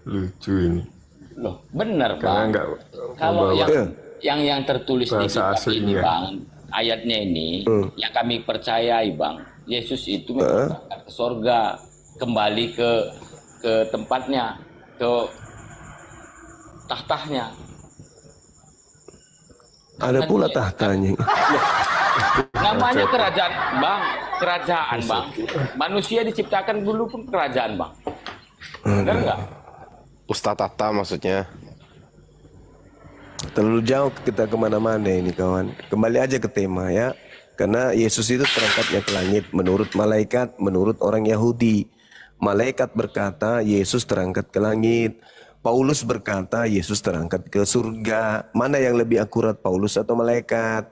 Lucu ini. Loh, benar Karena Bang. nggak Kalau membawa yang tertulis di bahasa kitab ini aslinya. Bang, ayatnya ini yang kami percayai Bang, Yesus itu memang berangkat ke sorga, kembali ke tempatnya, ke tahtanya. Ada pula tahtanya. Namanya kerajaan Bang, kerajaan Bang. Manusia diciptakan dulu pun kerajaan Bang. Benar nggak? Ustadz Tata maksudnya. Terlalu jauh kita kemana-mana ini kawan. Kembali aja ke tema ya. Karena Yesus itu terangkatnya ke langit menurut malaikat, menurut orang Yahudi. Malaikat berkata Yesus terangkat ke langit. Paulus berkata Yesus terangkat ke surga. Mana yang lebih akurat, Paulus atau malaikat?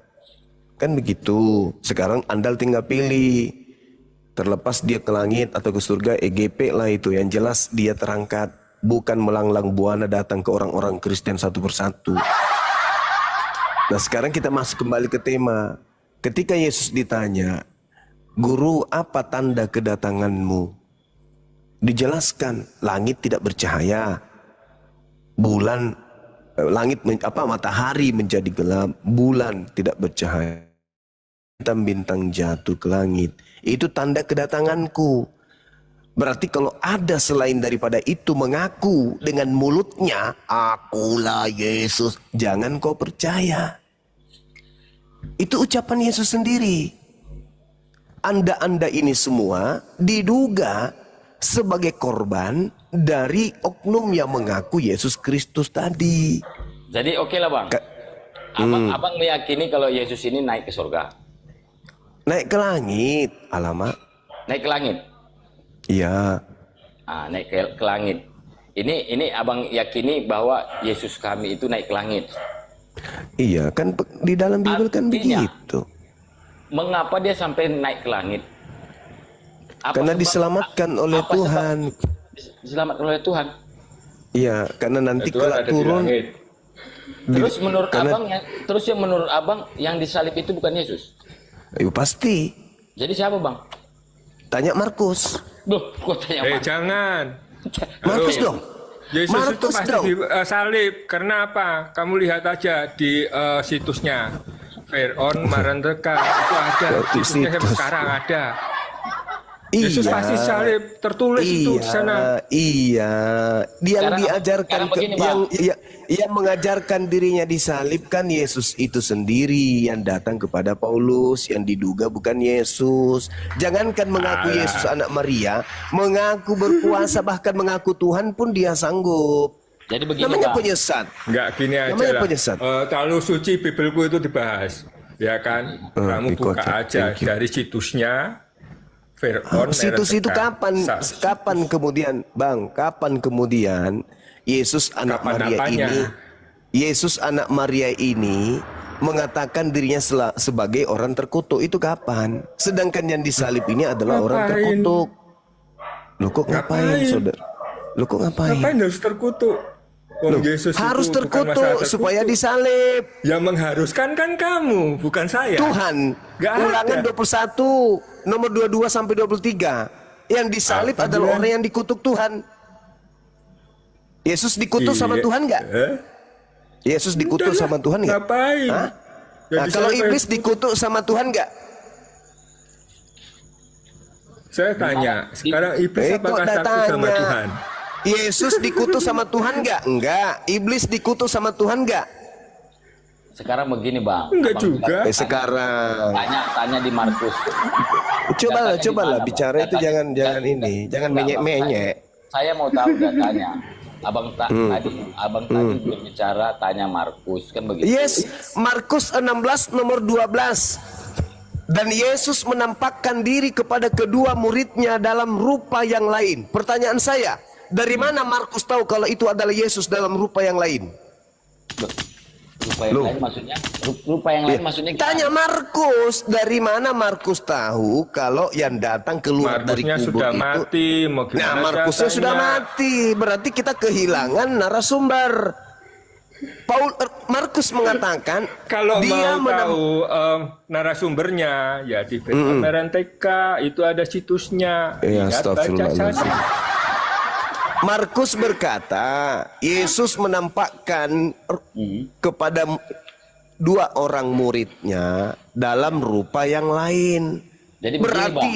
Kan begitu. Sekarang Anda tinggal pilih. Terlepas dia ke langit atau ke surga, EGP lah itu. Yang jelas dia terangkat. Bukan melanglang buana datang ke orang-orang Kristen satu persatu. Nah sekarang kita masuk kembali ke tema. Ketika Yesus ditanya, Guru, apa tanda kedatanganmu? Dijelaskan, langit tidak bercahaya. Bulan, matahari menjadi gelap. Bulan tidak bercahaya. Bintang-bintang jatuh ke langit. Itu tanda kedatanganku. Berarti kalau ada selain daripada itu mengaku dengan mulutnya, akulah Yesus, jangan kau percaya. Itu ucapan Yesus sendiri. Anda-anda ini semua diduga sebagai korban dari oknum yang mengaku Yesus Kristus tadi. Jadi oke lah Bang. Abang meyakini kalau Yesus ini naik ke surga. Naik ke langit, alamak. Naik ke langit. Iya. Naik ke langit. Ini abang yakini bahwa Yesus kami itu naik ke langit. Iya, kan di dalam Bible kan Artinya, begitu. Mengapa dia sampai naik ke langit? Karena diselamatkan oleh Tuhan. Diselamatkan oleh Tuhan. Iya, karena nanti kelak turun. Terus menurut abang yang disalib itu bukan Yesus? Ayo pasti. Jadi siapa Bang? Tanya Markus. Duh, kok tanya Markus? Jangan. Markus dong. Yesus itu Markus pasti dong. disalib. Karena apa? Kamu lihat aja di situsnya. Fir'aun Marandeka itu ada. Situsnya sampai sekarang ada. Yesus pasti salib, tertulis itu di sana. Iya, yang Sekarang diajarkan begini, yang mengajarkan dirinya disalibkan Yesus itu sendiri yang datang kepada Paulus yang diduga bukan Yesus. Jangankan mengaku Yesus anak Maria, mengaku berkuasa bahkan mengaku Tuhan pun dia sanggup. Jadi begini Namanya Bang. penyesat. Enggak gini aja Namanya lah. penyesat. Terlalu suci Bibelku itu dibahas, ya kan? Kamu buka aja dari situsnya. Situs itu kapan kemudian Bang, kapan kemudian Yesus anak Maria ini mengatakan dirinya sebagai orang terkutuk? Itu kapan? Sedangkan yang disalib ini adalah orang terkutuk. Loh kok ngapain saudara? Loh kok ngapain? Ngapain harus terkutuk? Loh, Yesus harus itu terkutuk supaya disalib. Yang mengharuskan kan kamu, bukan saya. Tuhan. Ulangan 21 nomor 22 sampai 23. Yang disalib adalah orang yang dikutuk Tuhan. Yesus dikutuk sama Tuhan nggak? Yesus dikutuk sama Tuhan nggak? Ngapain? Nah, kalau iblis dikutuk sama Tuhan nggak? Saya tanya, sekarang iblis apakah takut sama Tuhan? Yesus dikutuk sama Tuhan nggak? Enggak. Iblis dikutuk sama Tuhan nggak? Sekarang begini Bang. Enggak juga. Sekarang. Tanya di Markus. Cobalah bicara itu jangan ini, jangan menyek-menyek. Saya mau tahu datanya. Abang tadi berbicara tanya Markus kan begitu. Yes, Markus 16 nomor 12. Dan Yesus menampakkan diri kepada kedua muridnya dalam rupa yang lain. Pertanyaan saya, dari mana Markus tahu kalau itu adalah Yesus dalam rupa yang lain? Rupa yang lain maksudnya? Rupa yang lain maksudnya gimana? Tanya Markus, dari mana Markus tahu kalau yang datang keluar dari kubur sudah itu mati, mau gimana? Nah, Markusnya sudah mati, berarti kita kehilangan narasumber. Markus mengatakan kalau dia mau tahu narasumbernya ya di Fir'aun Marandeka itu ada situsnya. Ya, baca saja. Markus berkata, Yesus menampakkan kepada dua orang muridnya dalam rupa yang lain. Jadi berarti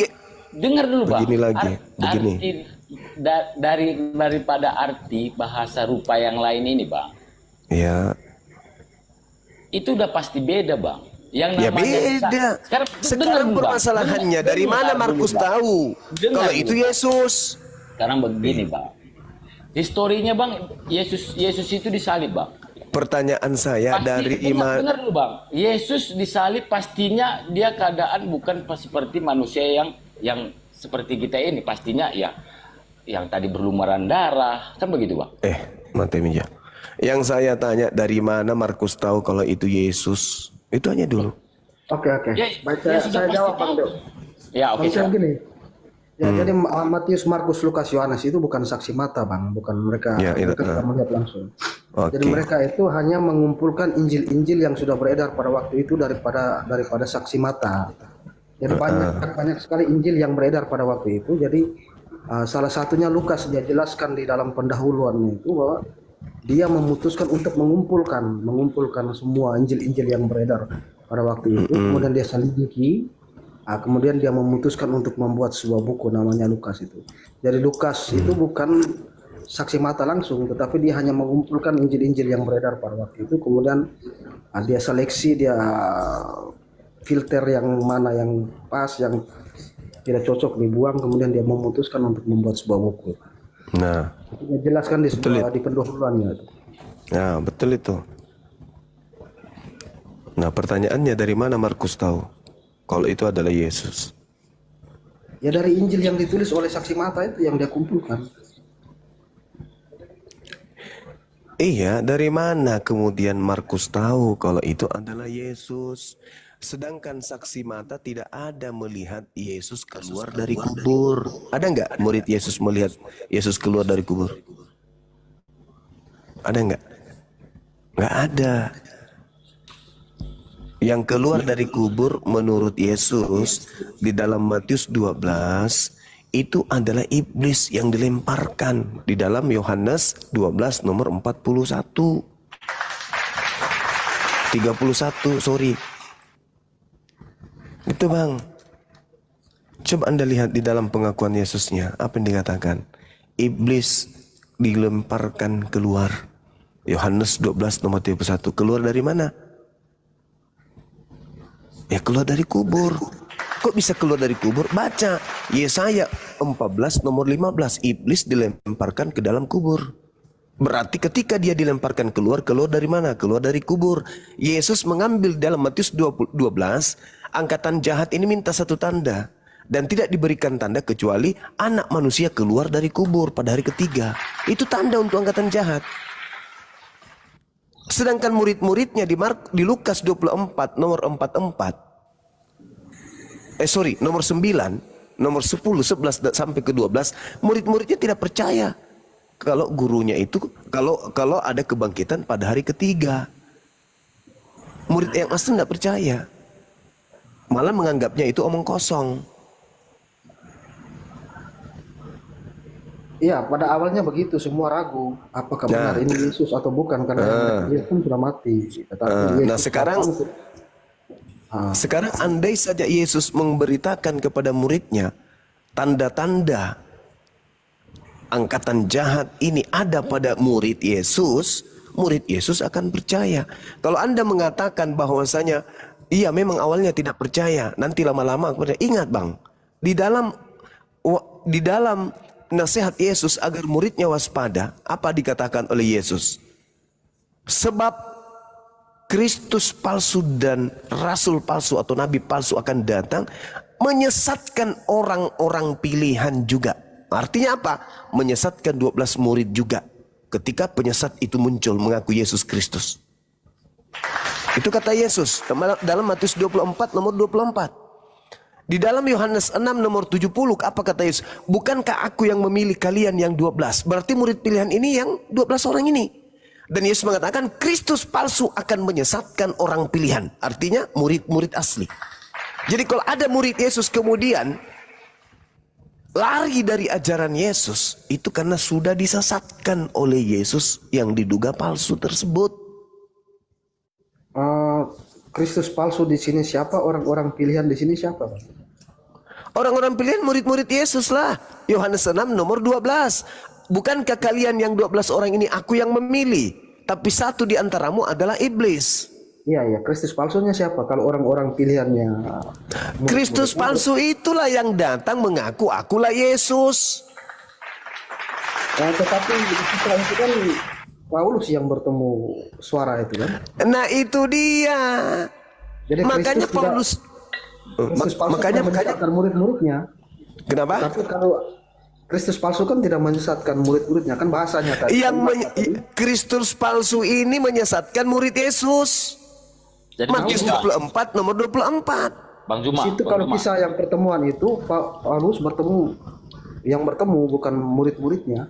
dengar dulu Bang. Begini lagi, begini. Daripada arti bahasa rupa yang lain ini Bang. Ya. Itu udah pasti beda Bang. Yang Ya namanya beda. Sekarang permasalahannya dari mana Markus tahu kalau itu Yesus? Sekarang begini Bang. Historinya Bang, Yesus itu disalib Bang. Pertanyaan saya dari iman. Dengar dulu Bang. Yesus disalib pastinya dia keadaan bukan seperti manusia yang seperti kita ini, pastinya ya yang tadi berlumuran darah, kan begitu Bang? Mati Minja. Yang saya tanya dari mana Markus tahu kalau itu Yesus? Itu hanya dulu. Oke. Baik, saya jawab Bang Deo. Ya, oke. Gini. Ya, jadi Matius, Markus, Lukas, Yohanes itu bukan saksi mata, Bang. Bukan mereka, mereka tidak melihat langsung. Jadi mereka itu hanya mengumpulkan Injil-Injil yang sudah beredar pada waktu itu daripada saksi mata. Jadi banyak sekali Injil yang beredar pada waktu itu. Jadi salah satunya Lukas, dia jelaskan di dalam pendahuluannya itu bahwa dia memutuskan untuk mengumpulkan semua Injil-Injil yang beredar pada waktu itu. Kemudian dia selidiki. Kemudian dia memutuskan untuk membuat sebuah buku namanya Lukas itu. Jadi Lukas itu bukan saksi mata langsung, tetapi dia hanya mengumpulkan Injil-Injil yang beredar pada waktu itu. Kemudian dia seleksi, dia filter yang mana yang pas, yang tidak cocok dibuang. Kemudian dia memutuskan untuk membuat sebuah buku. Nah, dia jelaskan di pendahuluannya. Nah, betul itu. Nah, pertanyaannya dari mana Markus tahu kalau itu adalah Yesus? Ya dari Injil yang ditulis oleh saksi mata itu yang dia kumpulkan. Iya, dari mana kemudian Markus tahu kalau itu adalah Yesus? Sedangkan saksi mata tidak ada melihat Yesus keluar dari kubur. Ada nggak murid Yesus melihat Yesus keluar dari kubur? Ada nggak? Nggak ada. Yang keluar dari kubur menurut Yesus di dalam Matius 12 itu adalah iblis yang dilemparkan di dalam Yohanes 12 nomor 31. 31, sorry. Itu Bang. Coba Anda lihat di dalam pengakuan Yesusnya, apa yang dikatakan? Iblis dilemparkan keluar. Yohanes 12 nomor 31. Keluar dari mana? Ya keluar dari kubur. Kok bisa keluar dari kubur? Baca Yesaya 14 nomor 15. Iblis dilemparkan ke dalam kubur. Berarti ketika dia dilemparkan keluar dari mana? Keluar dari kubur. Yesus mengambil dalam Matius 12, angkatan jahat ini minta satu tanda. Dan tidak diberikan tanda kecuali anak manusia keluar dari kubur pada hari ketiga. Itu tanda untuk angkatan jahat. Sedangkan murid-muridnya di Lukas 24 nomor 44. Nomor 9, nomor 10, 11 sampai ke 12, murid-muridnya tidak percaya kalau gurunya itu kalau ada kebangkitan pada hari ketiga. Murid yang asli tidak percaya. Malah menganggapnya itu omong kosong. Iya, pada awalnya begitu, semua ragu apakah benar ini Yesus atau bukan, karena dia pun sudah mati. Sekarang andai saja Yesus memberitakan kepada muridnya tanda-tanda angkatan jahat ini ada pada murid Yesus akan percaya. Kalau Anda mengatakan bahwasanya iya memang awalnya tidak percaya, nanti lama-lama kepada ingat Bang, di dalam nasihat Yesus agar muridnya waspada, apa dikatakan oleh Yesus? Sebab Kristus palsu dan rasul palsu atau nabi palsu akan datang menyesatkan orang-orang pilihan juga. Artinya apa? Menyesatkan 12 murid juga ketika penyesat itu muncul mengaku Yesus Kristus. Itu kata Yesus dalam Matius 24 nomor 24. Di dalam Yohanes 6 nomor 70, apa kata Yesus? Bukankah aku yang memilih kalian yang 12? Berarti murid pilihan ini yang 12 orang ini. Dan Yesus mengatakan Kristus palsu akan menyesatkan orang pilihan. Artinya murid-murid asli. Jadi kalau ada murid Yesus kemudian lari dari ajaran Yesus itu karena sudah disesatkan oleh Yesus yang diduga palsu tersebut. Kristus palsu di sini siapa? Orang-orang pilihan di sini siapa? Orang-orang pilihan murid-murid Yesus lah. Yohanes 6 nomor 12. Bukankah kalian yang 12 orang ini aku yang memilih, tapi satu di antaramu adalah iblis. Iya, Kristus palsunya siapa? Kalau orang-orang pilihannya Kristus palsu itulah yang datang mengaku akulah Yesus. Tetapi itu kan Paulus yang bertemu suara itu kan. Nah itu dia. Jadi makanya Paulus makanya murid-muridnya. Kenapa? Tapi kalau Kristus palsu kan tidak menyesatkan murid-muridnya, kan bahasanya tadi. Kristus palsu ini menyesatkan murid Yesus. Jadi Matius 24 nomor 24. Bang Juma. Itu kalau kisah yang pertemuan itu Paulus yang bertemu bukan murid-muridnya.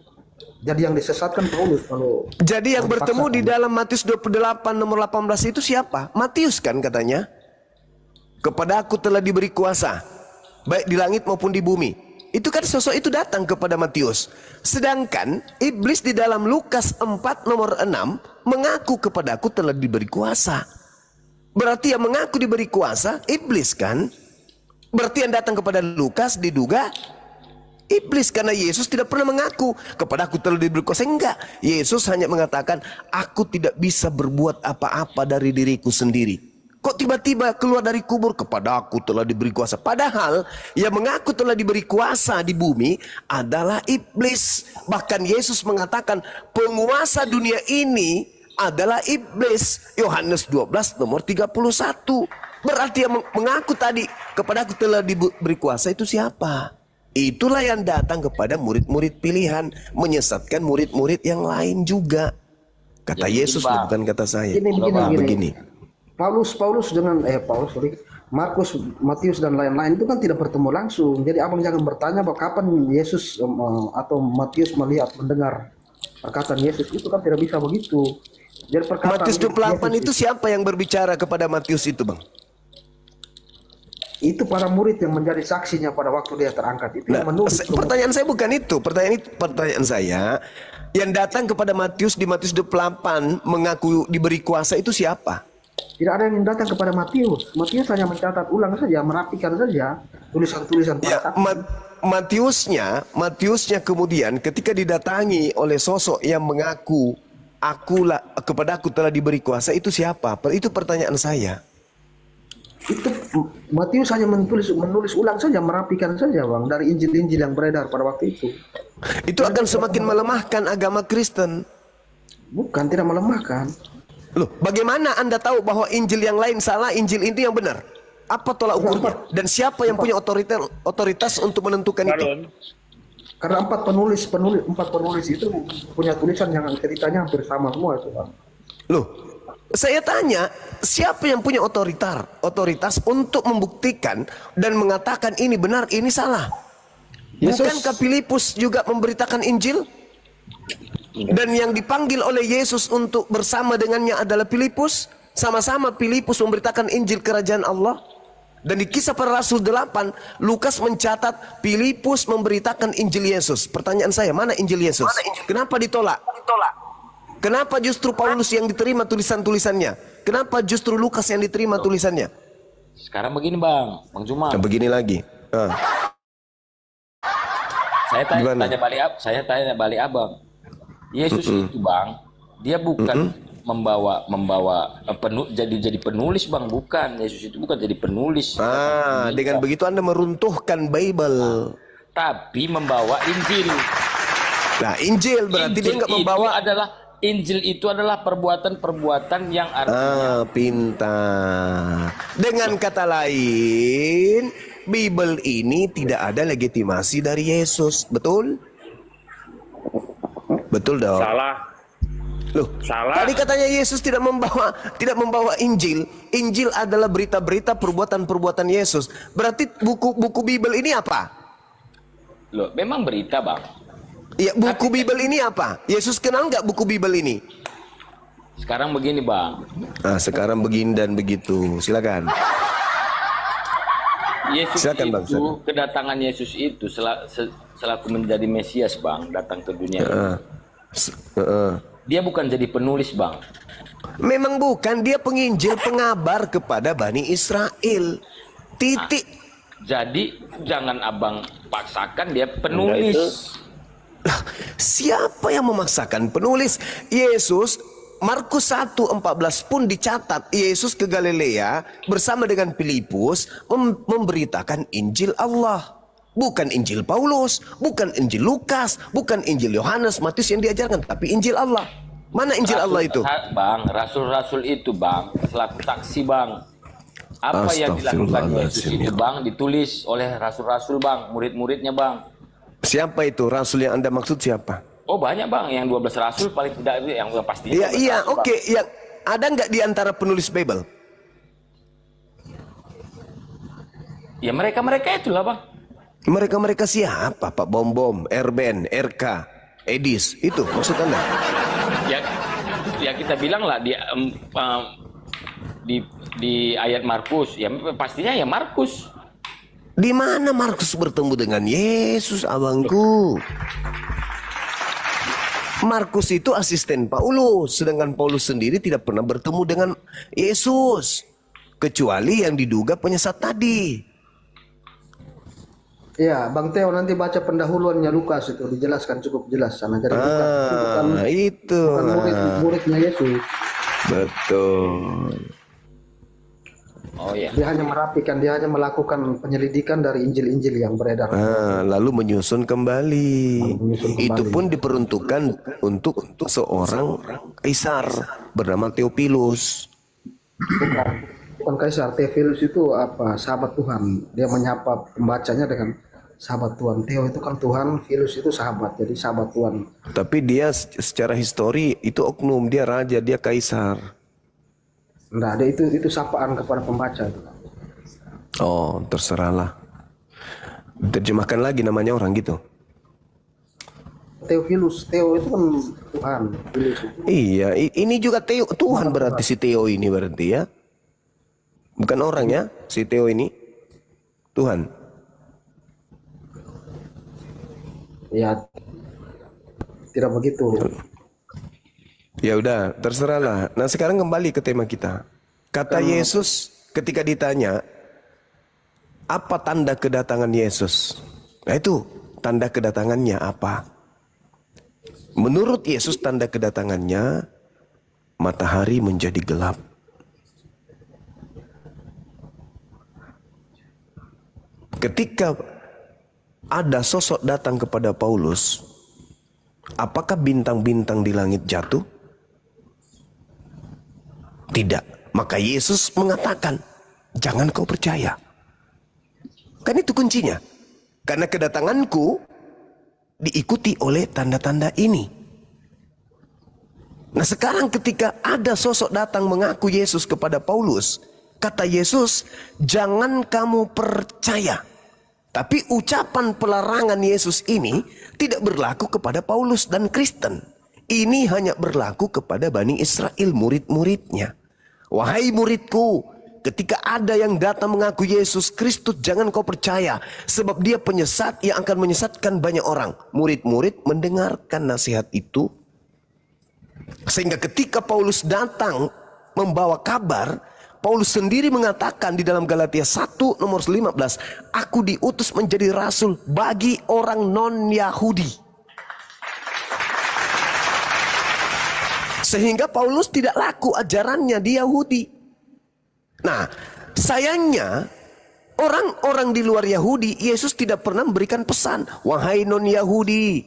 Jadi yang disesatkan Paulus kalau. Jadi yang bertemu di dalam Matius 28 nomor 18 itu siapa? Matius kan katanya. Kepada aku telah diberi kuasa baik di langit maupun di bumi. Itu kan sosok itu datang kepada Matius. Sedangkan iblis di dalam Lukas 4 nomor 6 mengaku kepada aku telah diberi kuasa. Berarti yang mengaku diberi kuasa iblis kan? Berarti yang datang kepada Lukas diduga iblis, karena Yesus tidak pernah mengaku kepada aku telah diberi kuasa. Enggak, Yesus hanya mengatakan aku tidak bisa berbuat apa-apa dari diriku sendiri. Kok tiba-tiba keluar dari kubur kepada aku telah diberi kuasa? Padahal yang mengaku telah diberi kuasa di bumi adalah iblis. Bahkan Yesus mengatakan penguasa dunia ini adalah iblis. Yohanes 12 nomor 31. Berarti yang mengaku tadi kepada aku telah diberi kuasa itu siapa? Itulah yang datang kepada murid-murid pilihan, menyesatkan murid-murid yang lain juga. Kata Yesus bukan kata saya. Begini. Paulus dengan Markus, Matius dan lain-lain itu kan tidak bertemu langsung. Jadi abang jangan bertanya bahwa kapan Yesus atau Matius mendengar perkataan Yesus, itu kan tidak bisa begitu. Jadi Matius 28 itu siapa yang berbicara kepada Matius itu, Bang? Itu para murid yang menjadi saksinya pada waktu dia terangkat. Itu yang menulis. Pertanyaan saya bukan itu. Pertanyaan saya, yang datang kepada Matius di Matius 28 mengaku diberi kuasa itu siapa? Tidak ada yang datang kepada Matius. Matius hanya mencatat ulang saja, merapikan saja tulisan-tulisan para saksi. Matiusnya kemudian ketika didatangi oleh sosok yang mengaku kepada aku telah diberi kuasa, itu siapa? Itu pertanyaan saya. Itu Matius hanya menulis ulang saja, merapikan saja, Bang, dari Injil-Injil yang beredar pada waktu itu. Itu akan semakin melemahkan agama Kristen. Bukan, tidak melemahkan. Loh, bagaimana Anda tahu bahwa Injil yang lain salah, Injil ini yang benar? Apa tolak ukurnya? Dan siapa yang punya otoritas untuk menentukan itu? Karena empat penulis itu punya tulisan yang ceritanya hampir sama semua itu, Bang. Loh, saya tanya, siapa yang punya otoritas untuk membuktikan dan mengatakan ini benar, ini salah? Bukankah Filipus juga memberitakan Injil? Dan yang dipanggil oleh Yesus untuk bersama dengannya adalah Filipus. Sama-sama Filipus memberitakan Injil kerajaan Allah. Dan di Kisah Para Rasul 8, Lukas mencatat Filipus memberitakan Injil Yesus. Pertanyaan saya, mana Injil Yesus? Kenapa ditolak? Kenapa justru Paulus yang diterima tulisan-tulisannya? Kenapa justru Lukas yang diterima tulisannya? Sekarang begini, Bang Juma. Begini lagi. Saya tanya balik abang. Yesus itu, Bang, dia bukan membawa jadi penulis, Bang, bukan. Yesus itu bukan jadi penulis. Dengan begitu Anda meruntuhkan Bible. Tapi membawa Injil. Nah, Injil berarti dia nggak membawa. Injil itu adalah perbuatan-perbuatan yang artinya. Pintar. Dengan kata lain, Bible ini tidak ada legitimasi dari Yesus, betul? Betul dong. Salah. Loh, salah. Tadi katanya Yesus tidak membawa Injil. Injil adalah berita-berita perbuatan-perbuatan Yesus. Berarti buku Bible ini apa? Loh, memang berita, Bang. Ya, buku Bible ini apa? Yesus kenal nggak buku Bible ini? Sekarang begini, Bang. Sekarang begini dan begitu. Silakan. Yesus Silakan, Bang. itu, kedatangan Yesus itu selaku menjadi Mesias, Bang, datang ke dunia ini. Dia bukan jadi penulis, Bang. Memang bukan, dia penginjil, pengabar kepada Bani Israel. Titik. Jadi jangan abang paksakan dia penulis. Siapa yang memaksakan penulis? Yesus, Markus 1:14 pun dicatat, Yesus ke Galilea bersama dengan Filipus memberitakan Injil Allah. Bukan Injil Paulus, bukan Injil Lukas, bukan Injil Yohanes, Matius yang diajarkan, tapi Injil Allah. Mana Injil Allah itu? Bang, rasul-rasul itu, Bang, selaku saksi, Bang. Apa yang dilakukan Yesus itu, Bang, ditulis oleh rasul-rasul, Bang, murid-muridnya, Bang. Siapa itu rasul yang Anda maksud siapa? Oh, banyak, Bang, yang 12 rasul paling tidak itu yang pasti. Iya, oke. Yang ada nggak di antara penulis Bible? Ya mereka itulah, Bang. Mereka siapa? Pak Bom, Erben, RK, Edis, itu maksud Anda? Ya kita bilang lah di ayat Markus, ya pastinya ya Markus. Di mana Markus bertemu dengan Yesus, abangku? Markus itu asisten Paulus, sedangkan Paulus sendiri tidak pernah bertemu dengan Yesus, kecuali yang diduga penyesat tadi. Ya, Bang Teo nanti baca pendahuluannya Lukas itu dijelaskan cukup jelas sana. Jadi Lukas itu bukan murid-muridnya Yesus. Betul. Oh ya. Dia hanya merapikan, dia hanya melakukan penyelidikan dari Injil-Injil yang beredar. Lalu menyusun kembali. Itu pun diperuntukkan untuk seorang kaisar bernama Theophilus. Bukan kaisar, Theophilus itu apa? Sahabat Tuhan. Dia menyapa pembacanya dengan sahabat Tuhan. Theo itu kan Tuhan, Philus itu sahabat, jadi sahabat Tuhan. Tapi dia secara histori itu oknum, dia raja, dia kaisar. Nah, ada itu sapaan kepada pembaca itu. Oh, terserahlah. Terjemahkan lagi namanya orang gitu. Theophilus, Theo itu kan Tuhan. Philus itu. Iya, ini juga Theo, Tuhan berarti si Theo ini berarti ya. Bukan orang ya, si Theo ini. Tuhan. Ya, tidak begitu. Ya udah, terserahlah. Nah, sekarang kembali ke tema kita. Kata Yesus ketika ditanya, apa tanda kedatangan Yesus? Nah itu, tanda kedatangannya apa? Menurut Yesus tanda kedatangannya, matahari menjadi gelap. Ketika ada sosok datang kepada Paulus, apakah bintang-bintang di langit jatuh? Tidak. Maka Yesus mengatakan, jangan kau percaya. Kan itu kuncinya. Karena kedatanganku diikuti oleh tanda-tanda ini. Nah sekarang ketika ada sosok datang mengaku Yesus kepada Paulus, kata Yesus, jangan kamu percaya. Tapi ucapan pelarangan Yesus ini tidak berlaku kepada Paulus dan Kristen. Ini hanya berlaku kepada Bani Israel, murid-muridnya. Wahai muridku, ketika ada yang datang mengaku Yesus Kristus, jangan kau percaya. Sebab dia penyesat yang akan menyesatkan banyak orang. Murid-murid mendengarkan nasihat itu. Sehingga ketika Paulus datang membawa kabar, Paulus sendiri mengatakan di dalam Galatia 1 nomor 15, aku diutus menjadi rasul bagi orang non-Yahudi. Sehingga Paulus tidak laku ajarannya di Yahudi. Nah, sayangnya orang-orang di luar Yahudi, Yesus tidak pernah memberikan pesan, wahai non-Yahudi,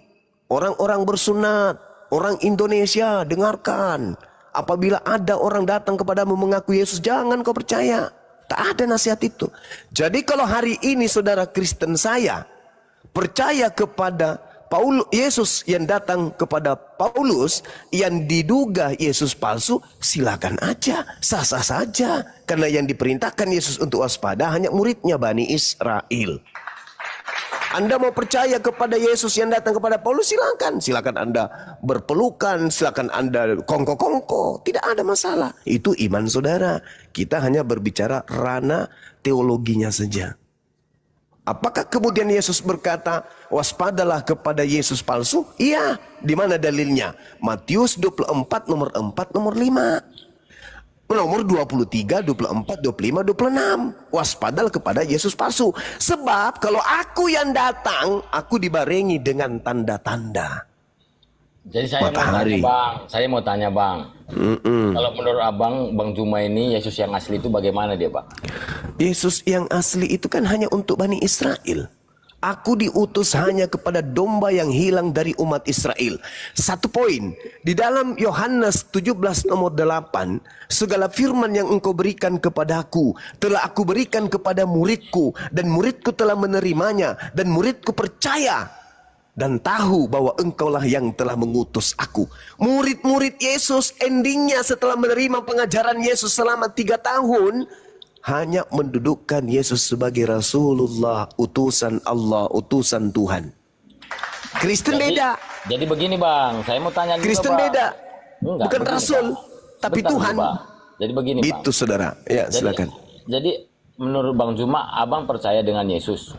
orang-orang bersunat, orang Indonesia, dengarkan. Apabila ada orang datang kepadamu mengaku Yesus, jangan kau percaya. Tak ada nasihat itu. Jadi kalau hari ini saudara Kristen saya percaya kepada Yesus yang datang kepada Paulus, yang diduga Yesus palsu, silakan aja, sah-sah saja. Karena yang diperintahkan Yesus untuk waspada hanya muridnya Bani Israel. Anda mau percaya kepada Yesus yang datang kepada Paulus, silakan. Silakan Anda berpelukan, silakan Anda kongko-kongko. Tidak ada masalah. Itu iman saudara. Kita hanya berbicara ranah teologinya saja. Apakah kemudian Yesus berkata, waspadalah kepada Yesus palsu? Iya. Di mana dalilnya? Matius 24, nomor 4, nomor 5. Nomor 23, 24, 25, 26. Waspadalah kepada Yesus palsu. Sebab kalau aku yang datang, aku dibarengi dengan tanda-tanda. Jadi saya mau tanya bang, kalau menurut abang, Bang Juma ini Yesus yang asli itu bagaimana dia, Pak? Yesus yang asli itu kan hanya untuk Bani Israel. Aku diutus hanya kepada domba yang hilang dari umat Israel. Satu poin, di dalam Yohanes 17 nomor 8, segala firman yang engkau berikan kepadaku, telah aku berikan kepada muridku, dan muridku telah menerimanya, dan muridku percaya dan tahu bahwa engkaulah yang telah mengutus aku. Murid-murid Yesus endingnya setelah menerima pengajaran Yesus selama 3 tahun, hanya mendudukkan Yesus sebagai Rasulullah, utusan Allah, utusan Tuhan. Kristen beda. Jadi begini bang, saya mau tanya juga, Kristen beda. Enggak, bukan begini, Rasul, Bang. tapi Bentar, Tuhan. Bang. Jadi begini bang. Itu saudara. Ya, silakan. Jadi menurut Bang Juma, abang percaya dengan Yesus?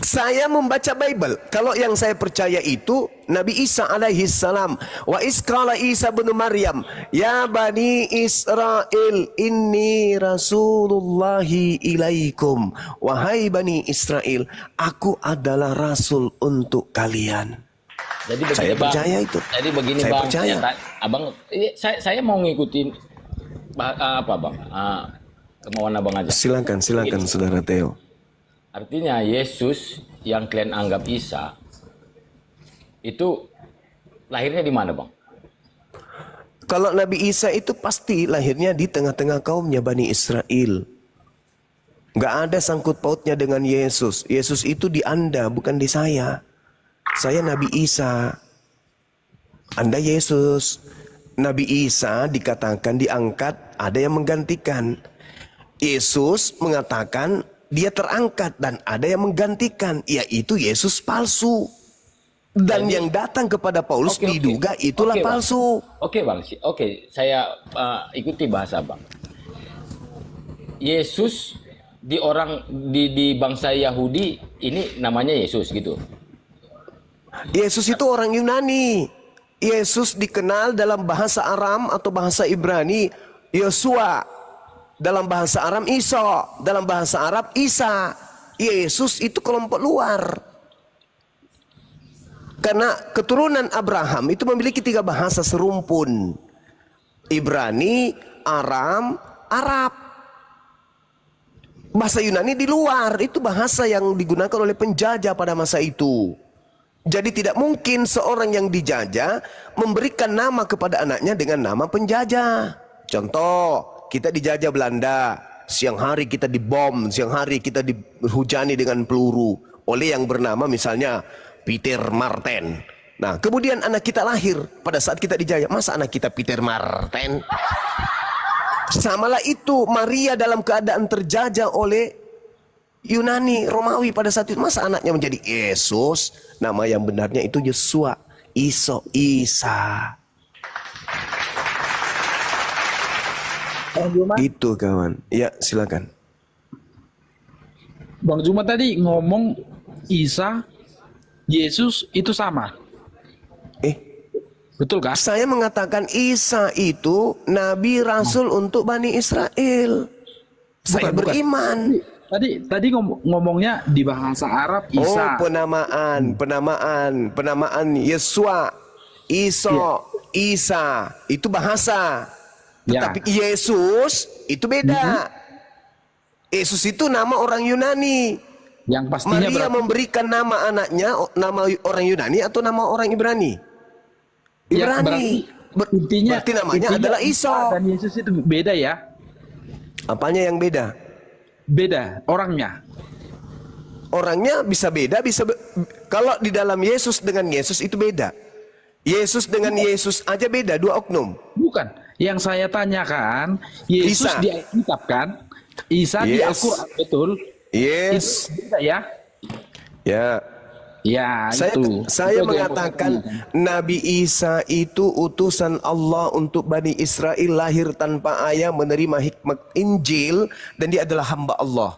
Saya membaca Bible. Kalau yang saya percaya itu Nabi Isa alaihi salam. Wa isqala Isa bin Maryam, ya bani Israel, inni rasulullahi ilaikum. Wahai bani Israel, aku adalah rasul untuk kalian. Jadi begini, saya percaya bang, itu. Jadi begini saya bang, percaya. Abang, saya mau ngikutin apa bang? Kemauan abang aja. Silakan, silakan saudara Theo. Artinya Yesus yang kalian anggap Isa itu lahirnya di mana, Bang? Kalau Nabi Isa itu pasti lahirnya di tengah-tengah kaumnya Bani Israel. Nggak ada sangkut pautnya dengan Yesus. Yesus itu di Anda, bukan di saya. Saya Nabi Isa. Anda Yesus. Nabi Isa dikatakan diangkat, ada yang menggantikan. Yesus mengatakan dia terangkat dan ada yang menggantikan, yaitu Yesus palsu. Dan yang datang kepada Paulus diduga itulah palsu. Oke bang, saya ikuti bahasa bang. Yesus di bangsa Yahudi ini namanya Yesus gitu. Yesus itu orang Yunani. Yesus dikenal dalam bahasa Aram atau bahasa Ibrani Yosua. Dalam bahasa Aram Isa, dalam bahasa Arab Isa. Yesus itu kelompok luar. Karena keturunan Abraham itu memiliki 3 bahasa serumpun. Ibrani, Aram, Arab. Bahasa Yunani di luar, itu bahasa yang digunakan oleh penjajah pada masa itu. Jadi tidak mungkin seorang yang dijajah memberikan nama kepada anaknya dengan nama penjajah. Contoh, kita dijajah Belanda, siang hari kita dibom, siang hari kita dihujani dengan peluru oleh yang bernama misalnya Peter Marten. Nah, kemudian anak kita lahir pada saat kita dijajah. Masa anak kita Peter Marten? Samalah itu Maria dalam keadaan terjajah oleh Yunani, Romawi pada saat itu. Masa anaknya menjadi Yesus? Nama yang benarnya itu Yesua, Isa. Itu kawan. Ya, silakan. Bang Juma tadi ngomong Isa, Yesus itu sama. Betul kah? Saya mengatakan Isa itu Nabi Rasul untuk Bani Israel. Saya beriman. Tadi ngomongnya di bahasa Arab Isa. Oh, penamaan Yesua, Isa itu bahasa. Tetapi Yesus itu beda. Yesus itu nama orang Yunani. Yang pastinya Maria memberikan nama anaknya nama orang Yunani atau nama orang Ibrani? Ibrani. Intinya namanya adalah Isa. Dan Yesus itu beda ya? Apanya yang beda? Beda orangnya. Orangnya bisa beda, kalau di dalam Yesus dengan Yesus itu beda. Yesus dengan Yesus aja beda, 2 oknum. Bukan. Yang saya tanyakan, Yesus di Alkitab kan? Isa di Al-Quran, betul? Yes. Beda ya? Ya. Ya, saya mengatakan Nabi Isa itu utusan Allah untuk Bani Israel, lahir tanpa ayah, menerima hikmat Injil, dan dia adalah hamba Allah.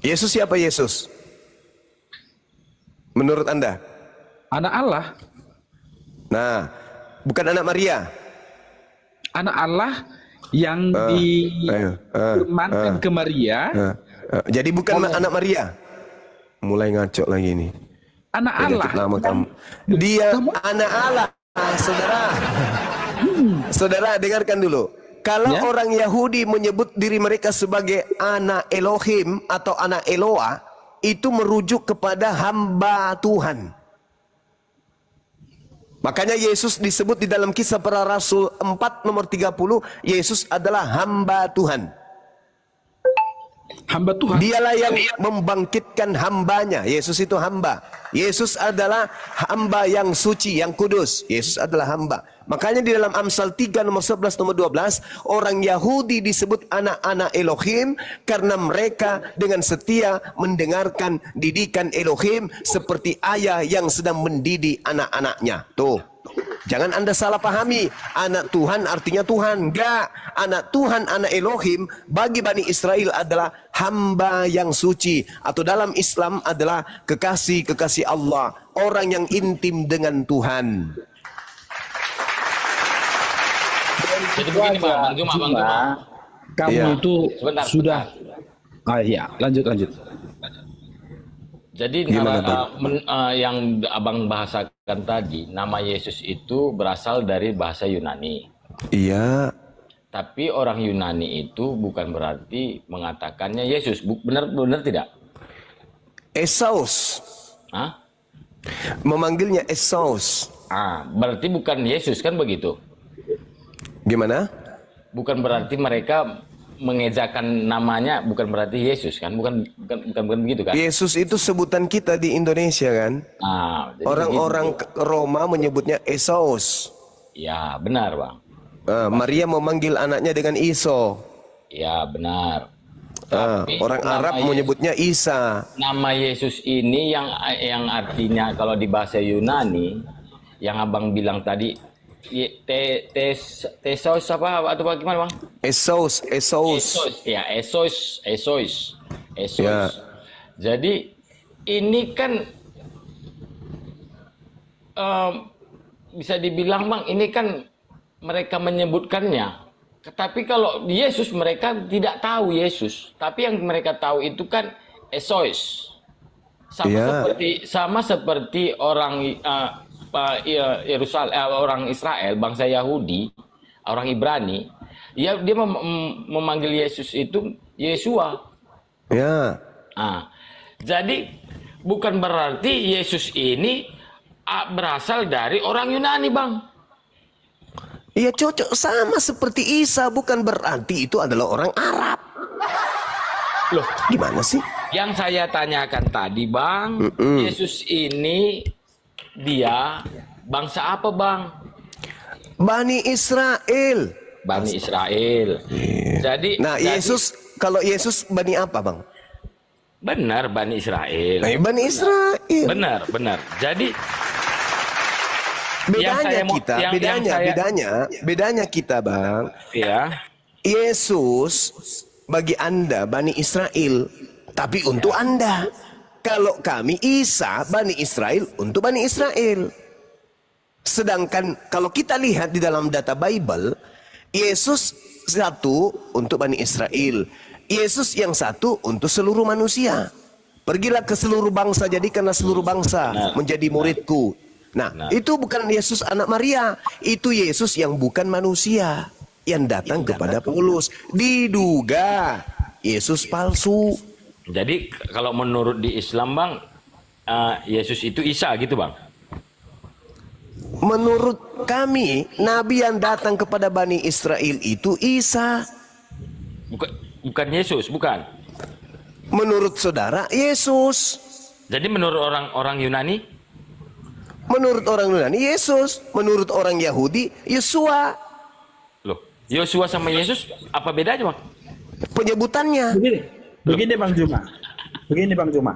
Yesus siapa Yesus? Menurut Anda? Anak Allah. Nah, bukan anak Maria. Anak Allah yang difirmankan ke Maria. Jadi bukan anak Maria. Mulai ngaco lagi nih. Anak Allah. Nama kamu. Dia anak Allah, saudara. Saudara, dengarkan dulu. Kalau orang Yahudi menyebut diri mereka sebagai anak Elohim atau anak Eloa, itu merujuk kepada hamba Tuhan. Makanya Yesus disebut di dalam Kisah Para Rasul 4 nomor 30, Yesus adalah hamba Tuhan. Hamba Tuhan. Dialah yang membangkitkan hambanya. Yesus itu hamba. Yesus adalah hamba yang suci, yang kudus. Yesus adalah hamba. Makanya di dalam Amsal 3 nomor 11 nomor 12, orang Yahudi disebut anak-anak Elohim karena mereka dengan setia mendengarkan didikan Elohim seperti ayah yang sedang mendidik anak-anaknya. Tuh. Jangan Anda salah pahami, anak Tuhan artinya Tuhan. Enggak, anak Tuhan, anak Elohim bagi Bani Israel adalah hamba yang suci. Atau dalam Islam adalah kekasih-kekasih Allah, orang yang intim dengan Tuhan. Jadi begini Bang Juma. Kamu itu sebentar, sudah. Iya, lanjut. Jadi yang Abang bahasakan tadi, nama Yesus itu berasal dari bahasa Yunani. Iya. Tapi orang Yunani itu bukan berarti mengatakannya Yesus. Benar tidak? Esaus. Hah? Memanggilnya Esaus. Berarti bukan Yesus kan begitu? Gimana? Bukan berarti mereka mengejakan namanya, bukan berarti Yesus kan? Bukan begitu kan? Yesus itu sebutan kita di Indonesia kan? Orang-orang Roma menyebutnya Esaus. Ya, benar, Bang. Maria memanggil anaknya dengan Iso. Ya, benar. Orang Arab menyebutnya Isa. Nama Yesus ini yang artinya kalau di bahasa Yunani, yang Abang bilang tadi, Tesos apa atau bagaimana Bang? Esos. Ya, Esos. Ya. Jadi ini kan bisa dibilang Bang, ini kan mereka menyebutkannya. Tapi kalau Yesus mereka tidak tahu Yesus, tapi yang mereka tahu itu kan Esos. Sama seperti orang orang Israel, bangsa Yahudi, orang Ibrani, dia memanggil Yesus itu Yesua. Ya. Jadi bukan berarti Yesus ini berasal dari orang Yunani, Bang. Iya, cocok sama seperti Isa, bukan berarti itu adalah orang Arab. Loh, gimana sih? Yang saya tanyakan tadi, Bang, Yesus ini dia bangsa apa, Bang? Bani Israel. Bani Israel. Jadi, Yesus, kalau Yesus Bani apa, Bang? Benar, Bani Israel. Bani Israel. Benar. Jadi bedanya kita, Bang. Ya. Yesus bagi Anda Bani Israel, tapi untuk Anda. Kalau kami Isa, Bani Israel untuk Bani Israel. Sedangkan kalau kita lihat di dalam data Bible, Yesus satu untuk Bani Israel. Yesus yang satu untuk seluruh manusia. Pergilah ke seluruh bangsa, jadikanlah seluruh bangsa menjadi muridku. Itu bukan Yesus anak Maria. Itu Yesus yang bukan manusia, yang datang kepada Paulus. Diduga Yesus palsu. Jadi kalau menurut di Islam, Bang, Yesus itu Isa gitu, Bang? Menurut kami, Nabi yang datang kepada Bani Israel itu Isa. Bukan Yesus, bukan? Menurut saudara, Yesus. Jadi menurut orang Yunani? Menurut orang Yunani, Yesus. Menurut orang Yahudi, Yesua. Loh, Yesua sama Yesus, apa bedanya, Bang? Penyebutannya. Begini Bang Juma.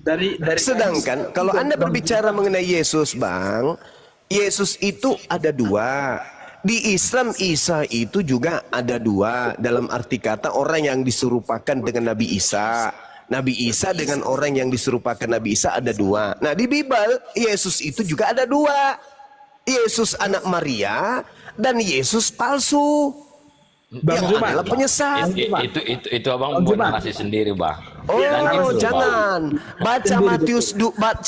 Dari sedangkan kalau Anda berbicara mengenai Yesus, Bang, Yesus itu ada dua. Di Islam Isa itu juga ada dua. Dalam arti kata orang yang diserupakan dengan Nabi Isa. Nabi Isa dengan orang yang diserupakan Nabi Isa ada dua. Nah di Bible Yesus itu juga ada dua. Yesus anak Maria dan Yesus palsu. Bang yang Jumat adalah penyesat. Itu abang buat narasi sendiri, Bang. Oh, jangan. Baca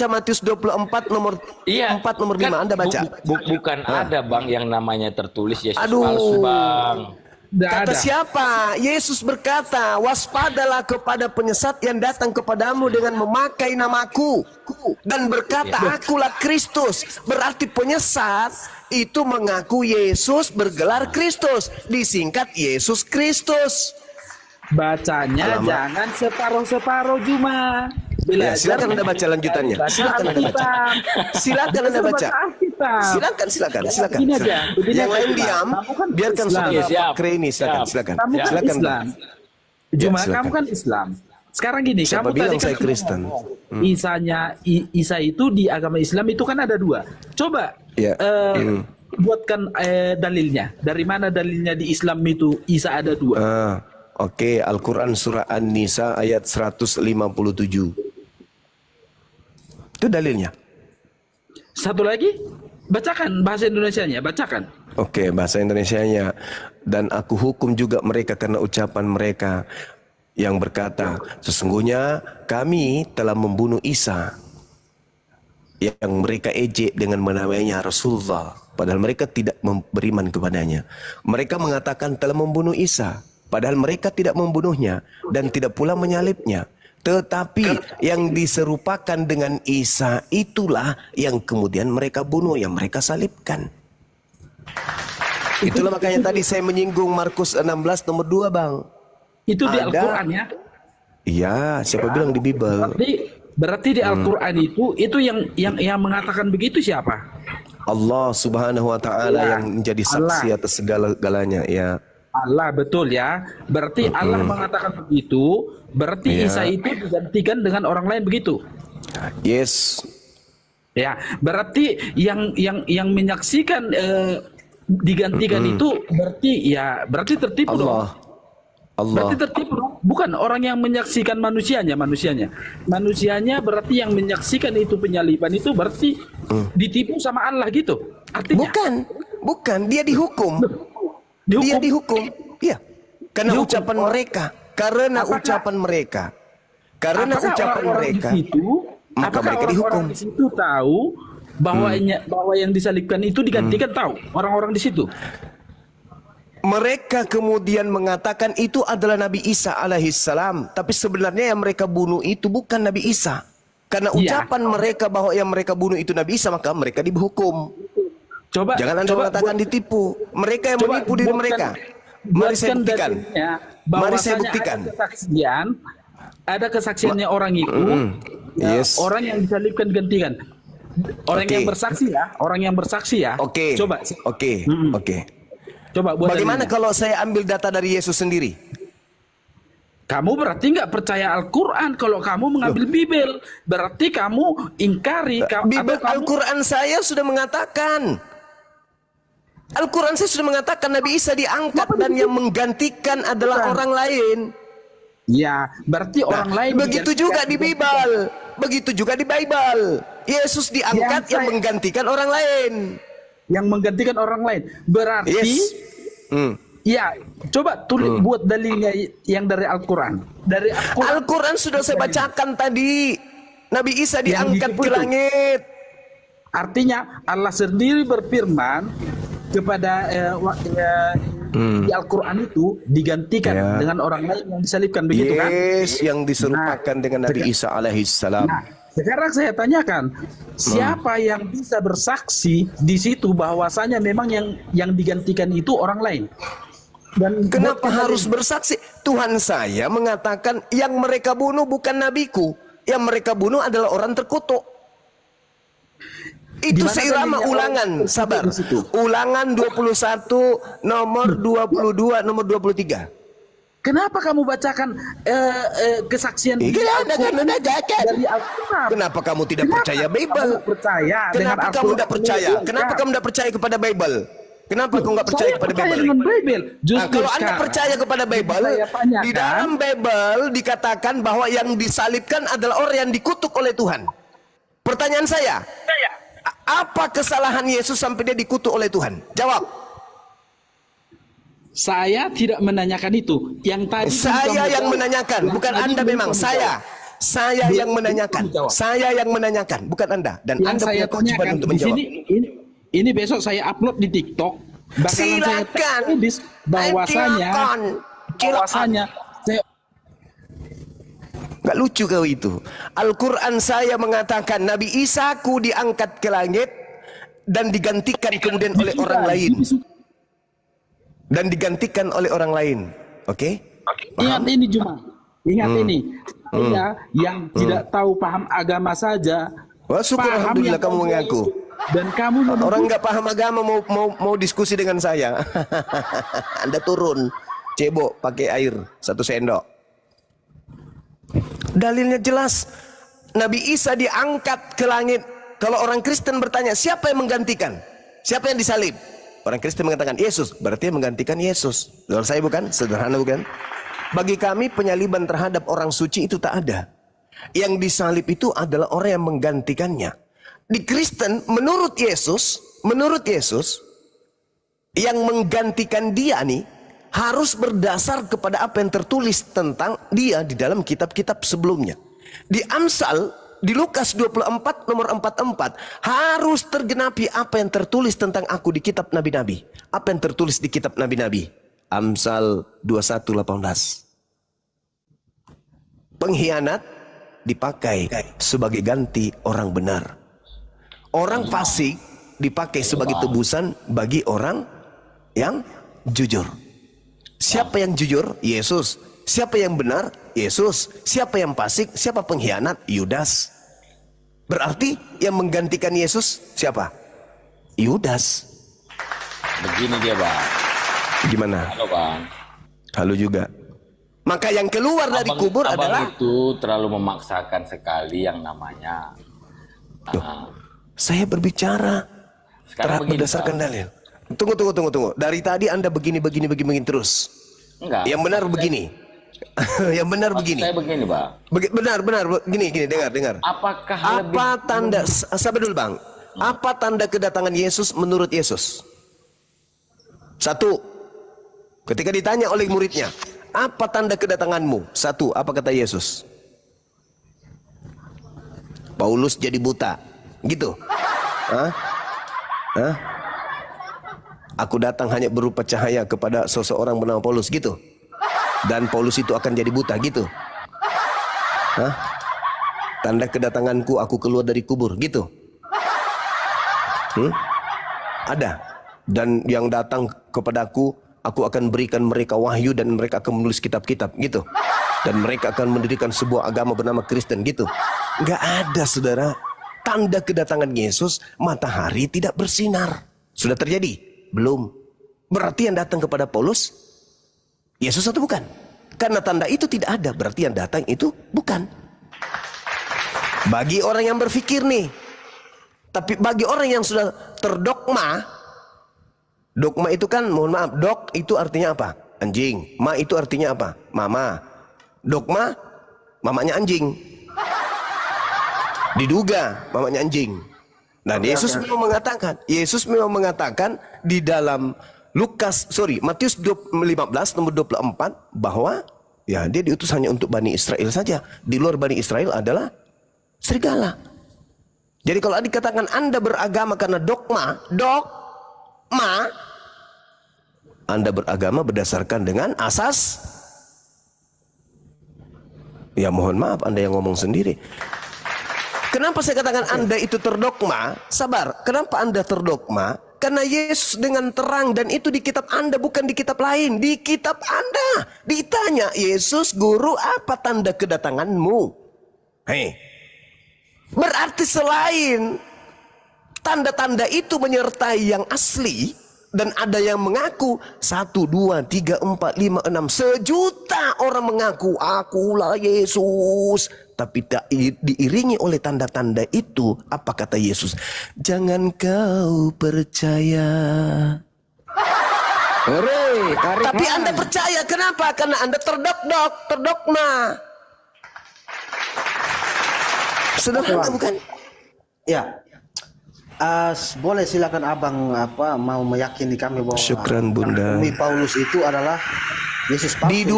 Matius 24 nomor 4 nomor 5 Anda baca. Bukan ada Bang yang namanya tertulis Yesus palsu, Bang. Kata siapa? Yesus berkata, waspadalah kepada penyesat yang datang kepadamu dengan memakai namaku dan berkata, akulah Kristus. Berarti penyesat itu mengaku Yesus bergelar Kristus, disingkat Yesus Kristus. Bacanya jangan separuh-separuh Juma. Ya, silakan Anda baca lanjutannya. Silakan Anda baca. Silakan Anda baca. Silakan. Ini aja. Yang lain diam, biarkan saudara Kreni silakan. Kamu kan Islam. Juma, kamu kan Islam. Sekarang gini, siapa kamu bilang tadi saya Kristen? Isa itu di agama Islam itu kan ada dua. Coba buatkan dalilnya. Dari mana dalilnya di Islam itu Isa ada dua? Oke, Al-Quran surah An-Nisa ayat 157. Itu dalilnya. Satu lagi, bacakan bahasa Indonesianya, bacakan. Oke, bahasa Indonesianya. Dan aku hukum juga mereka karena ucapan mereka yang berkata, sesungguhnya kami telah membunuh Isa yang mereka ejek dengan menamainya Rasulullah, padahal mereka tidak beriman kepadanya. Mereka mengatakan telah membunuh Isa, padahal mereka tidak membunuhnya dan tidak pula menyalibnya. Tetapi yang diserupakan dengan Isa itulah yang kemudian mereka bunuh, yang mereka salibkan. Itulah makanya tadi saya menyinggung Markus 16 nomor 2, Bang. Itu di Al-Quran ya? Iya, siapa bilang di Bible? Berarti di Al-Quran itu yang mengatakan begitu siapa? Allah Subhanahu wa taala yang menjadi saksi atas segala-galanya, ya. Allah, betul ya. Berarti Allah mengatakan begitu, berarti Isa itu digantikan dengan orang lain begitu. Yes. Ya, berarti yang menyaksikan digantikan itu berarti tertipu dong. Berarti tertipu dong. Bukan orang yang menyaksikan manusianya. Manusianya berarti yang menyaksikan itu penyaliban itu berarti ditipu sama Allah gitu. Artinya bukan, dia dihukum. Dia dihukum. Iya. Karena ucapan mereka. Karena ucapan mereka. Maka mereka dihukum. Di situ tahu bahwa yang disalibkan itu digantikan, tahu orang-orang di situ. Mereka kemudian mengatakan itu adalah Nabi Isa alaihissalam, tapi sebenarnya yang mereka bunuh itu bukan Nabi Isa. Karena ucapan mereka bahwa yang mereka bunuh itu Nabi Isa, maka mereka dihukum. Jangan Anda mengatakan ditipu. Mereka yang menipu diri mereka. Mari saya buktikan. Ada kesaksiannya orang itu. Orang yang disalibkan gantikan. Orang yang bersaksi ya. Oke. Coba. Oke. Coba buat bagaimana kalau saya ambil data dari Yesus sendiri? Kamu berarti nggak percaya Al-Quran. Kalau kamu mengambil Bible, berarti kamu ingkari. Al-Quran saya sudah mengatakan. Al-Quran saya sudah mengatakan Nabi Isa diangkat dan yang menggantikan adalah orang lain. Ya, berarti orang lain. Begitu juga di Bible. Begitu juga di Bible. Yesus diangkat yang menggantikan orang lain. Yang menggantikan orang lain. Berarti ya, coba tulis buat dalilnya yang dari Al-Quran. Dari Al-Quran sudah saya bacakan tadi. Nabi Isa diangkat ke langit. Artinya Allah sendiri berfirman kepada di Al-Quran itu digantikan dengan orang lain yang disalibkan, begitu kan? Yes, yang diserupakan dengan Nabi Isa alaihissalam. Nah, sekarang saya tanyakan, siapa yang bisa bersaksi di situ bahwasanya memang yang digantikan itu orang lain? Dan kenapa harus bersaksi? Tuhan saya mengatakan yang mereka bunuh bukan nabiku, yang mereka bunuh adalah orang terkutuk. Itu seirama Ulangan, sabar. Ulangan 21 nomor 22 nomor 23. Kenapa kamu bacakan kesaksian dari Al-Quran? Kenapa kamu tidak percaya Bible? Kenapa kamu tidak percaya? Kenapa kamu tidak percaya? Kenapa kamu tidak percaya kepada Bible? Kenapa kau nggak percaya kepada Bible? Dengan Bible. Justru kalau Anda percaya kepada Bible, di dalam Bible dikatakan bahwa yang disalibkan adalah orang yang dikutuk oleh Tuhan. Pertanyaan saya, apa kesalahan Yesus sampai dia dikutuk oleh Tuhan? Jawab. Saya tidak menanyakan itu. Yang tadi saya yang menanyakan, bukan Anda memang. Saya yang menanyakan. Saya yang menanyakan, bukan Anda. Dan yang Anda punya kewajiban untuk menjawab. Ini besok saya upload di TikTok. Silakan. Bahwasanya nggak lucu kau itu. Al-Quran saya mengatakan Nabi Isa ku diangkat ke langit dan digantikan kemudian oleh orang lain. Dan digantikan oleh orang lain. Oke? Ingat ini Juma. Ingat ini. Saya yang tidak tahu paham agama saja. Wah, syukur alhamdulillah kamu mengaku. Dan kamu orang nggak paham agama mau diskusi dengan saya. Anda turun, cebok pakai air 1 sendok. Dalilnya jelas. Nabi Isa diangkat ke langit. Kalau orang Kristen bertanya, siapa yang menggantikan? Siapa yang disalib? Orang Kristen mengatakan Yesus, berarti yang menggantikan Yesus. Kalau saya bukan, sederhana bukan? Bagi kami penyaliban terhadap orang suci itu tak ada. Yang disalib itu adalah orang yang menggantikannya. Di Kristen menurut Yesus yang menggantikan dia nih harus berdasar kepada apa yang tertulis tentang dia di dalam kitab-kitab sebelumnya. Di Amsal, di Lukas 24 nomor 44 harus tergenapi apa yang tertulis tentang aku di kitab nabi-nabi. Apa yang tertulis di kitab nabi-nabi? Amsal 21:18. Pengkhianat dipakai sebagai ganti orang benar. Orang fasik dipakai sebagai tebusan bagi orang yang jujur. Siapa yang jujur? Yesus. Siapa yang benar? Yesus. Siapa yang fasik? Siapa pengkhianat? Yudas. Berarti yang menggantikan Yesus siapa? Yudas. Begini dia, Bang. Gimana? Halo, Bang. Halo juga. Maka yang keluar dari kubur adalah itu terlalu memaksakan sekali yang namanya saya berbicara berdasarkan dalil. Tunggu. Dari tadi Anda begini terus. Enggak. Yang benar begini. Yang benar begini. Saya begini, Bang. Benar. Gini, dengar. Apa tanda? Sabar dulu, Bang. Apa tanda kedatangan Yesus menurut Yesus? 1. Ketika ditanya oleh muridnya, apa tanda kedatanganmu? 1. Apa kata Yesus? Paulus jadi buta. Gitu. Hah? Aku datang hanya berupa cahaya kepada seseorang bernama Paulus. Gitu. Dan Paulus itu akan jadi buta. Gitu. Hah? Tanda kedatanganku, aku keluar dari kubur. Gitu. Ada. Dan yang datang kepadaku, aku akan berikan mereka wahyu dan mereka akan menulis kitab-kitab. Gitu. Dan mereka akan mendirikan sebuah agama bernama Kristen. Gitu. Nggak ada, saudara. Tanda kedatangan Yesus, matahari tidak bersinar. Sudah terjadi? Belum. Berarti yang datang kepada Paulus, Yesus atau bukan? Karena tanda itu tidak ada, berarti yang datang itu bukan. Bagi orang yang berpikir nih. Tapi bagi orang yang sudah terdogma, dogma itu kan, mohon maaf, dog itu artinya apa? Anjing. Ma itu artinya apa? Mama. Dogma, mamanya anjing. Diduga mamanya anjing. Nah, Yesus memang mengatakan di dalam Matius 15 nomor 24 bahwa ya dia diutus hanya untuk Bani Israel saja. Di luar Bani Israel adalah serigala. Jadi kalau dikatakan Anda beragama karena dogma, Anda beragama berdasarkan dengan asas. Ya mohon maaf, Anda yang ngomong sendiri. Kenapa saya katakan Anda itu terdogma? Sabar, kenapa Anda terdogma? Karena Yesus dengan terang, dan itu di kitab Anda, bukan di kitab lain. Di kitab Anda ditanya, Yesus guru, apa tanda kedatanganmu? Hei, berarti selain tanda-tanda itu menyertai yang asli, dan ada yang mengaku 1, 2, 3, 4, 5, 6 sejuta orang mengaku akulah Yesus, tapi tak diiringi oleh tanda-tanda itu. Apa kata Yesus? Jangan kau percaya Tapi Anda percaya, kenapa? Karena Anda terdogma. Sederhana bukan? Ya. Boleh silakan abang mau meyakini kami bahwa Syukran Bunda. Paulus itu adalah Yesus palsu.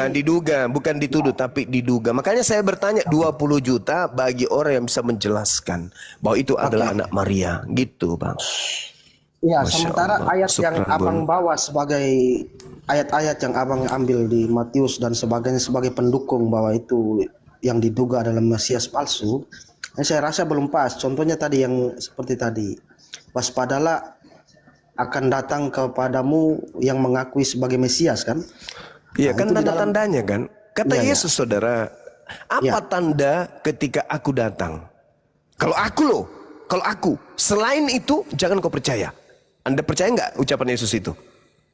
Diduga, bukan dituduh tapi diduga. Makanya saya bertanya 20 juta bagi orang yang bisa menjelaskan bahwa itu adalah anak Maria, gitu Bang. Ya, sementara ayat yang abang bawa sebagai ayat-ayat yang abang ambil di Matius dan sebagainya sebagai pendukung bahwa itu yang diduga adalah Mesias palsu, saya rasa belum pas. Contohnya tadi yang seperti tadi, waspadalah akan datang kepadamu yang mengakui sebagai Mesias kan? Iya, kan tanda-tandanya kan. Kata Yesus, saudara, apa tanda ketika aku datang? Kalau aku, selain itu jangan kau percaya. Anda percaya nggak ucapan Yesus itu?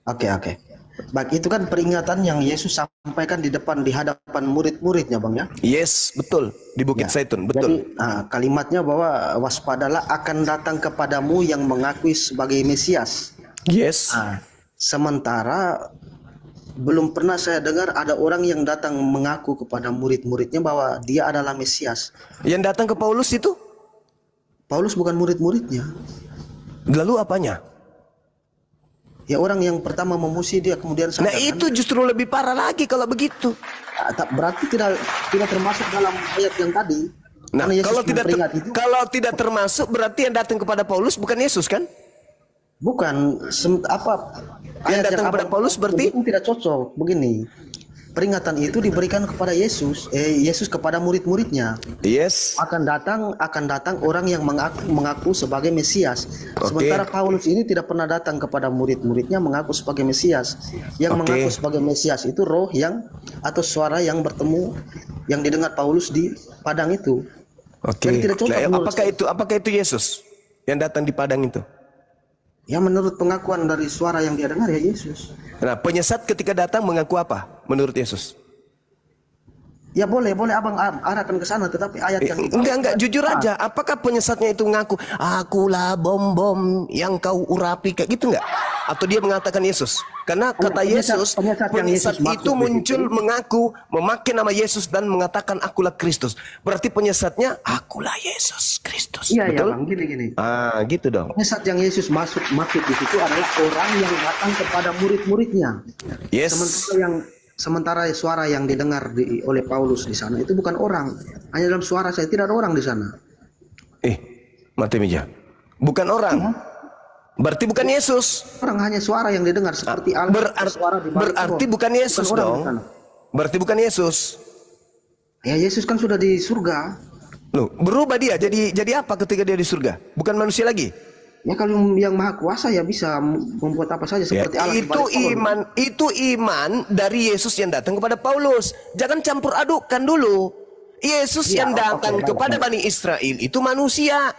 Oke. Baik, itu kan peringatan yang Yesus sampaikan di hadapan murid-muridnya, Bang ya? Yes, betul. Di Bukit Zaitun, betul. Jadi kalimatnya bahwa waspadalah akan datang kepadamu yang mengakui sebagai Mesias. Yes. Sementara belum pernah saya dengar ada orang yang datang mengaku kepada murid-muridnya bahwa dia adalah Mesias. Yang datang ke Paulus itu? Paulus bukan murid-muridnya. Lalu apanya? Ya, orang yang pertama memuji dia kemudian sadar. Nah, itu justru lebih parah lagi kalau begitu. Berarti tidak termasuk dalam ayat yang tadi. Nah, kalau tidak termasuk berarti yang datang kepada Paulus bukan Yesus kan? Bukan. Yang datang kepada Paulus berarti tidak cocok. Begini, peringatan itu diberikan kepada Yesus kepada murid-muridnya. Yes. Akan datang orang yang mengaku sebagai Mesias. Sementara Paulus ini tidak pernah datang kepada murid-muridnya mengaku sebagai Mesias. Yang mengaku sebagai Mesias itu roh atau suara yang bertemu yang didengar Paulus di padang itu. Jadi tidak cocok. Apakah itu Yesus yang datang di padang itu? Ya, menurut pengakuan dari suara yang dia dengar ya Yesus. Nah, penyesat ketika datang mengaku apa menurut Yesus? Ya boleh abang arahkan ke sana, tetapi ayat yang enggak jujur aja. Apakah penyesatnya itu mengaku akulah bom yang kau urapi kayak gitu enggak? Atau dia mengatakan Yesus? Karena kata Yesus, penyesat itu muncul mengaku memakai nama Yesus dan mengatakan akulah Kristus. Berarti penyesatnya akulah Yesus Kristus. Iya, betul? Bang, gini. Gitu dong. Penyesat yang Yesus maksud di situ adalah orang yang datang kepada murid-muridnya. Yes. Sementara suara yang didengar oleh Paulus di sana itu bukan orang. Hanya dalam suara saya, tidak ada orang di sana. Mati meja. Bukan orang. Berarti bukan Yesus. Orang hanya suara yang didengar seperti suara di berarti bukan Yesus dong. Berarti bukan Yesus. Ya, Yesus kan sudah di surga. Loh, berubah dia jadi apa ketika dia di surga? Bukan manusia lagi. Ya, kalau yang maha kuasa ya bisa membuat apa saja seperti Allah. Itu iman dari Yesus yang datang kepada Paulus. Jangan campur adukkan dulu. Yesus yang datang kepada Bani Israel itu manusia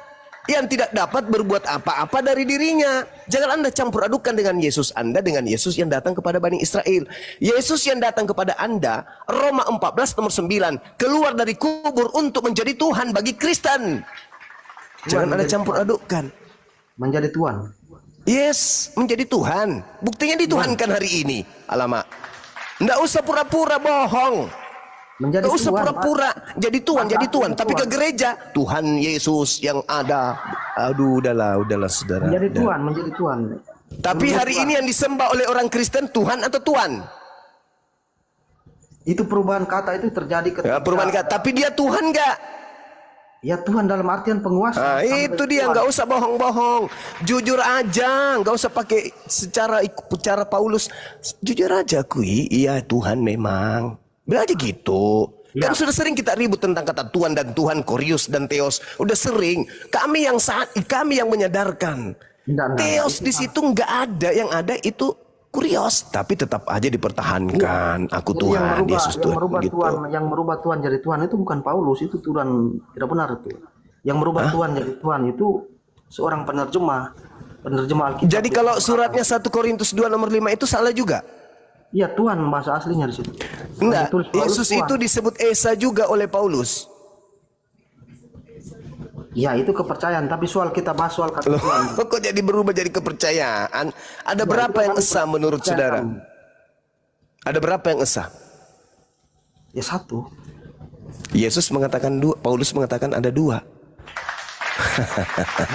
yang tidak dapat berbuat apa-apa dari dirinya. Jangan Anda campur adukkan dengan Yesus Anda dengan Yesus yang datang kepada Bani Israel. Yesus yang datang kepada Anda, Roma 14 nomor 9, keluar dari kubur untuk menjadi Tuhan bagi Kristen. Jangan Anda campur adukkan. Menjadi Tuhan. Yes, menjadi Tuhan. Buktinya dituhankan hari ini. Alamak. Nggak usah pura-pura bohong. Nggak usah pura-pura jadi Tuhan. Tapi ke gereja Tuhan Yesus yang ada. Aduh, udahlah saudara. Menjadi Tuhan. Tapi hari ini yang disembah oleh orang Kristen Tuhan atau Tuhan? Itu perubahan kata itu terjadi ketika perubahan kata. Tapi dia Tuhan nggak? Ya, Tuhan dalam artian penguasa. Itu dia, nggak usah bohong-bohong. Jujur aja, nggak usah pakai secara Paulus. Jujur aja, iya Tuhan memang. Bilang aja gitu. Kan sudah sering kita ribut tentang kata Tuhan dan Tuhan, Kurios dan Theos. Udah sering. Kami yang menyadarkan. Theos di situ nggak ada, yang ada itu Kurios, tapi tetap aja dipertahankan. Aku Tuhan, Yesus Tuhan. Yang merubah Tuhan jadi Tuhan itu bukan Paulus, itu Tuhan tidak benar itu. Yang merubah Tuhan jadi Tuhan itu seorang penerjemah Alkitab. Jadi kalau suratnya 1 Korintus 2 nomor 5 itu salah juga? Iya, Tuhan bahasa aslinya di situ. Enggak, Yesus itu disebut Esa juga oleh Paulus. Ya itu kepercayaan, tapi soal kita bahas soal kata Tuhan. Kok jadi berubah jadi kepercayaan? Ada ya, berapa yang esa menurut saudara? Ada berapa yang esa? Ya satu. Yesus mengatakan dua, Paulus mengatakan ada dua.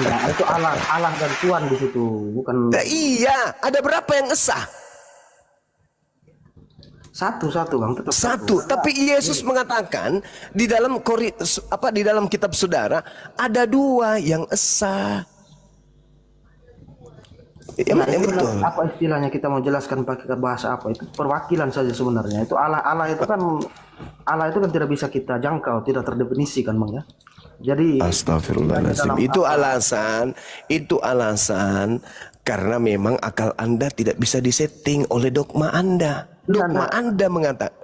Ya, itu Allah dan Tuhan di situ, bukan. Nah, iya, ada berapa yang esa? Satu bang, tetap satu. Tapi Yesus mengatakan di dalam di dalam kitab saudara ada dua yang esa. Ya, betul. Apa istilahnya kita mau jelaskan pakai bahasa apa itu perwakilan saja sebenarnya. Itu Allah itu kan tidak bisa kita jangkau, tidak terdefinisi kan bang ya. Jadi astagfirullahaladzim. Itu alasan karena memang akal Anda tidak bisa disetting oleh dogma Anda.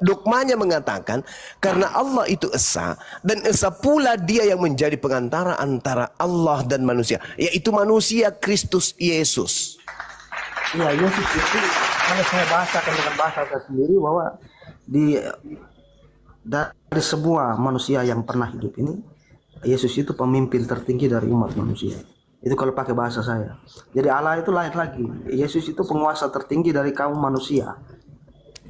Dogmanya mengatakan karena Allah itu esa dan esa pula dia yang menjadi pengantara antara Allah dan manusia, yaitu manusia Kristus Yesus. Ya, Yesus itu kalau saya bahasakan dengan bahasa saya sendiri bahwa dari semua manusia yang pernah hidup ini, Yesus itu pemimpin tertinggi dari umat manusia. Itu kalau pakai bahasa saya. Jadi Allah itu lain lagi. Yesus itu penguasa tertinggi dari kaum manusia.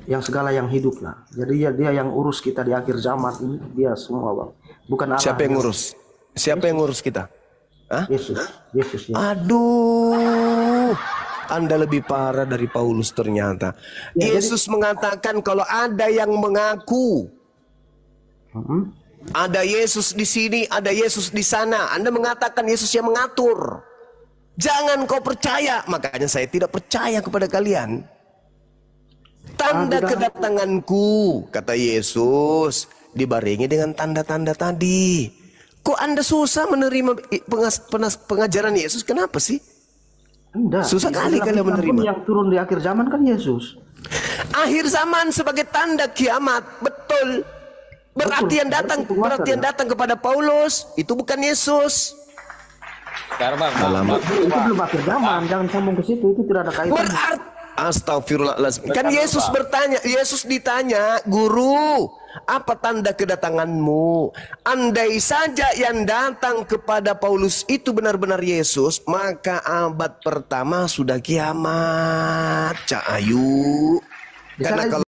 Yang segala yang hidup lah. Jadi dia yang urus kita di akhir zaman ini, dia semua bang. Bukan Allah. Siapa yang ngurus? Siapa yang ngurus kita? Hah? Yesus. Ya. Aduh, Anda lebih parah dari Paulus ternyata. Ya, Yesus mengatakan kalau ada yang mengaku, ada Yesus di sini, ada Yesus di sana. Anda mengatakan Yesus yang mengatur. Jangan kau percaya. Makanya saya tidak percaya kepada kalian. Tanda kedatanganku, kata Yesus, dibarengi dengan tanda-tanda tadi. Kok Anda susah menerima pengajaran Yesus? Kenapa sih? Susah kali kalian menerima. Yang turun di akhir zaman kan Yesus. Akhir zaman sebagai tanda kiamat, betul. Berarti yang datang kepada Paulus itu bukan Yesus. Sekarang bang, itu belum akhir zaman, jangan sambung ke situ, itu tidak ada kaitan. Astagfirullahaladzim. Kan Yesus ditanya, Guru, apa tanda kedatanganmu? Andai saja yang datang kepada Paulus itu benar-benar Yesus, maka abad pertama sudah kiamat. Cak Ayu. Karena kalau